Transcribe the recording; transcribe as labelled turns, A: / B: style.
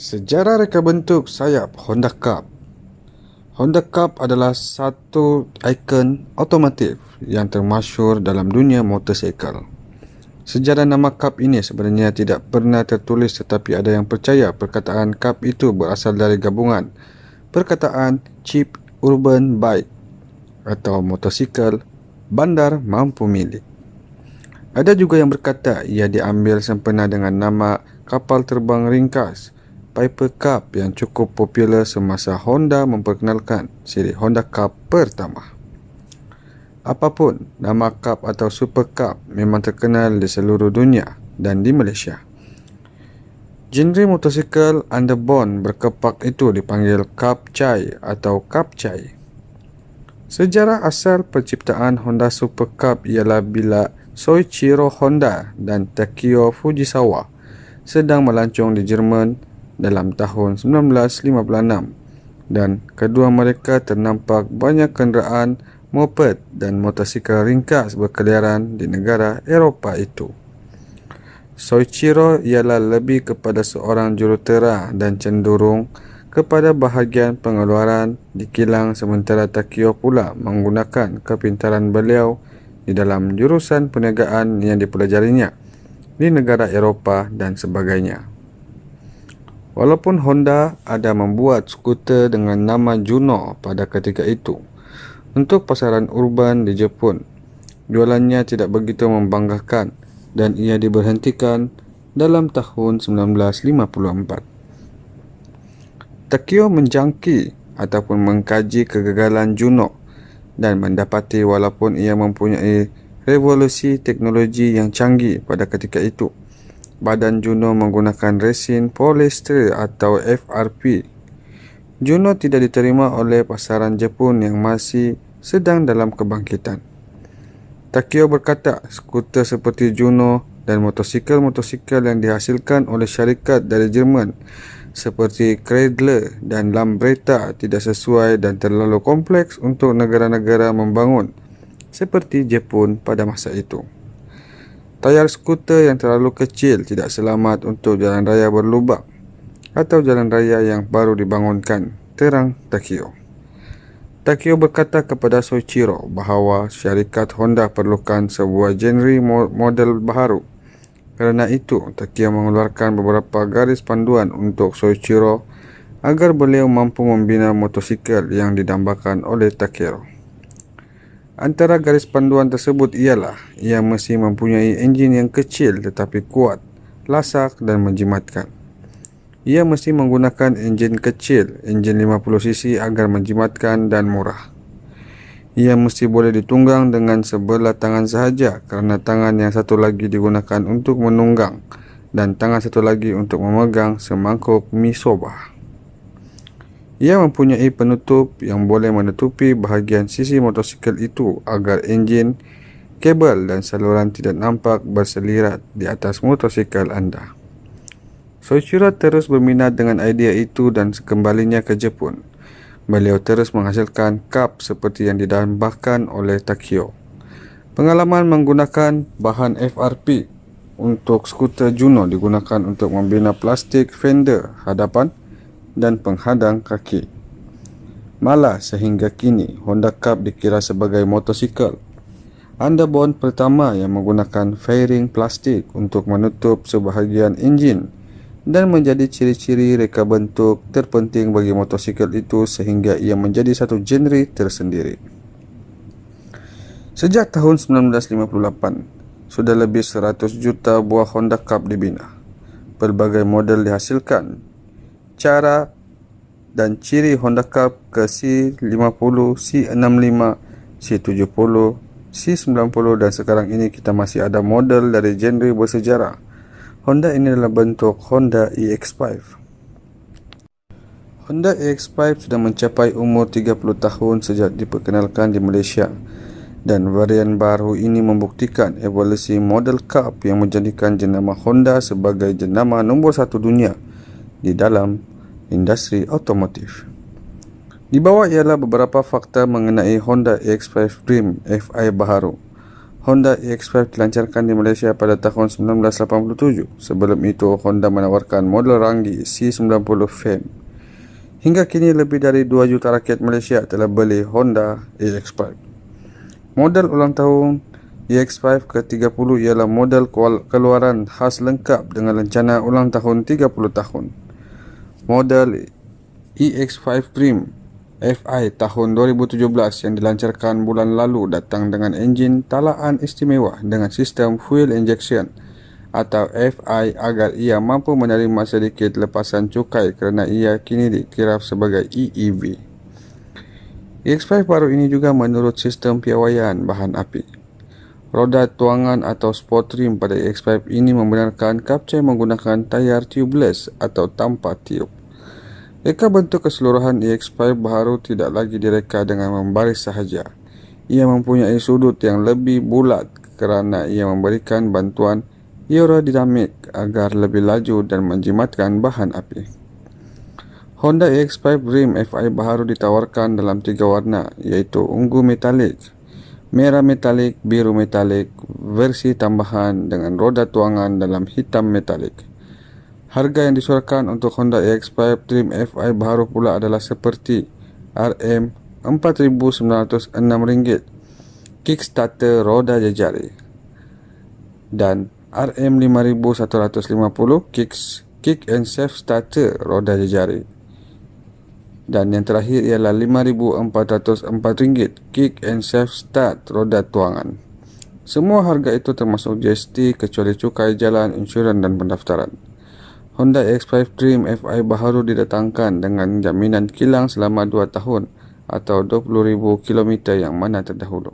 A: Sejarah reka bentuk sayap Honda Cup. Honda Cup adalah satu ikon otomotif yang termasyhur dalam dunia motosikal. Sejarah nama Cup ini sebenarnya tidak pernah tertulis, tetapi ada yang percaya perkataan Cup itu berasal dari gabungan perkataan cheap urban bike atau motosikal bandar mampu milik. Ada juga yang berkata ia diambil sempena dengan nama kapal terbang ringkas Piper Cup yang cukup popular semasa Honda memperkenalkan siri Honda Cup pertama. Apapun, nama Cup atau Super Cup memang terkenal di seluruh dunia dan di Malaysia. Genre motosikal underbone berkepak itu dipanggil Cup Chai atau Cup Chai. Sejarah asal penciptaan Honda Super Cup ialah bila Soichiro Honda dan Takeo Fujisawa sedang melancong di Jerman dalam tahun 1956 dan kedua mereka ternampak banyak kenderaan moped dan motosikal ringkas berkeliaran di negara Eropah itu. Soichiro ialah lebih kepada seorang jurutera dan cenderung kepada bahagian pengeluaran di kilang, sementara Takeo pula menggunakan kepintaran beliau di dalam jurusan perniagaan yang dipelajarinya di negara Eropah dan sebagainya. Walaupun Honda ada membuat skuter dengan nama Juno pada ketika itu untuk pasaran urban di Jepun, jualannya tidak begitu membanggakan dan ia diberhentikan dalam tahun 1954. Takeo menjangki ataupun mengkaji kegagalan Juno dan mendapati walaupun ia mempunyai revolusi teknologi yang canggih pada ketika itu, badan Juno menggunakan resin polyester atau FRP. Juno tidak diterima oleh pasaran Jepun yang masih sedang dalam kebangkitan. Takeo berkata, skuter seperti Juno dan motosikal-motosikal yang dihasilkan oleh syarikat dari Jerman seperti Kreidler dan Lambretta tidak sesuai dan terlalu kompleks untuk negara-negara membangun seperti Jepun pada masa itu. Tayar skuter yang terlalu kecil tidak selamat untuk jalan raya berlubang atau jalan raya yang baru dibangunkan, terang Takeo. Takeo berkata kepada Soichiro bahawa syarikat Honda perlukan sebuah genre model baharu. Kerana itu, Takeo mengeluarkan beberapa garis panduan untuk Soichiro agar beliau mampu membina motosikal yang didambakan oleh Takeo. Antara garis panduan tersebut ialah ia mesti mempunyai enjin yang kecil tetapi kuat, lasak dan menjimatkan. Ia mesti menggunakan enjin kecil, enjin 50cc agar menjimatkan dan murah. Ia mesti boleh ditunggang dengan sebelah tangan sahaja kerana tangan yang satu lagi digunakan untuk menunggang dan tangan satu lagi untuk memegang semangkuk mi soba. Ia mempunyai penutup yang boleh menutupi bahagian sisi motosikal itu agar enjin, kabel dan saluran tidak nampak berselirat di atas motosikal anda. Soichiro terus berminat dengan idea itu dan sekembalinya ke Jepun, beliau terus menghasilkan Cup seperti yang didambakan oleh Takeo. Pengalaman menggunakan bahan FRP untuk skuter Juno digunakan untuk membina plastik fender hadapan dan penghadang kaki. Malah sehingga kini Honda Cup dikira sebagai motosikal underbone pertama yang menggunakan fairing plastik untuk menutup sebahagian enjin dan menjadi ciri-ciri reka bentuk terpenting bagi motosikal itu sehingga ia menjadi satu genre tersendiri. Sejak tahun 1958, sudah lebih 100 juta buah Honda Cup dibina. Berbagai model dihasilkan. Cara dan ciri Honda Cup ke C50, C65, C70, C90 dan sekarang ini kita masih ada model dari genre bersejarah. Honda ini adalah bentuk Honda EX5. Honda EX5 sudah mencapai umur 30 tahun sejak diperkenalkan di Malaysia dan varian baru ini membuktikan evolusi model Cup yang menjadikan jenama Honda sebagai jenama nombor satu dunia di dalam industri otomotif. Di bawah ialah beberapa fakta mengenai Honda EX5 Dream FI baharu. Honda EX5 dilancarkan di Malaysia pada tahun 1987. Sebelum itu, Honda menawarkan model Ranggi C90 Fame. Hingga kini lebih dari 2 juta rakyat Malaysia telah beli Honda EX5. Model ulang tahun EX5 ke-30 ialah model keluaran khas lengkap dengan rencana ulang tahun 30 tahun. Model EX5 Dream FI tahun 2017 yang dilancarkan bulan lalu datang dengan enjin talaan istimewa dengan sistem fuel injection atau FI agar ia mampu menerima sedikit lepasan cukai kerana ia kini dikira sebagai EEV. EX5 baru ini juga menurut sistem piawaian bahan api. Roda tuangan atau sport rim pada EX5 ini membenarkan kapcai menggunakan tayar tubeless atau tanpa tiub. Reka bentuk keseluruhan EX5 baru tidak lagi direka dengan membaris sahaja. Ia mempunyai sudut yang lebih bulat kerana ia memberikan bantuan aerodinamik agar lebih laju dan menjimatkan bahan api. Honda EX5 Rim FI baru ditawarkan dalam 3 warna iaitu ungu metalik, merah metalik, biru metalik, versi tambahan dengan roda tuangan dalam hitam metalik. Harga yang disuarakan untuk Honda EX5 Dream FI baru pula adalah seperti RM4,906, Kickstarter roda jejari, dan RM5,150, Kick and Safe Starter roda jejari. Dan yang terakhir ialah RM5,404, Kick and Safe Start roda tuangan. Semua harga itu termasuk GST kecuali cukai jalan, insurans dan pendaftaran. Honda EX5 Dream FI baru didatangkan dengan jaminan kilang selama 2 tahun atau 20,000 km yang mana terdahulu.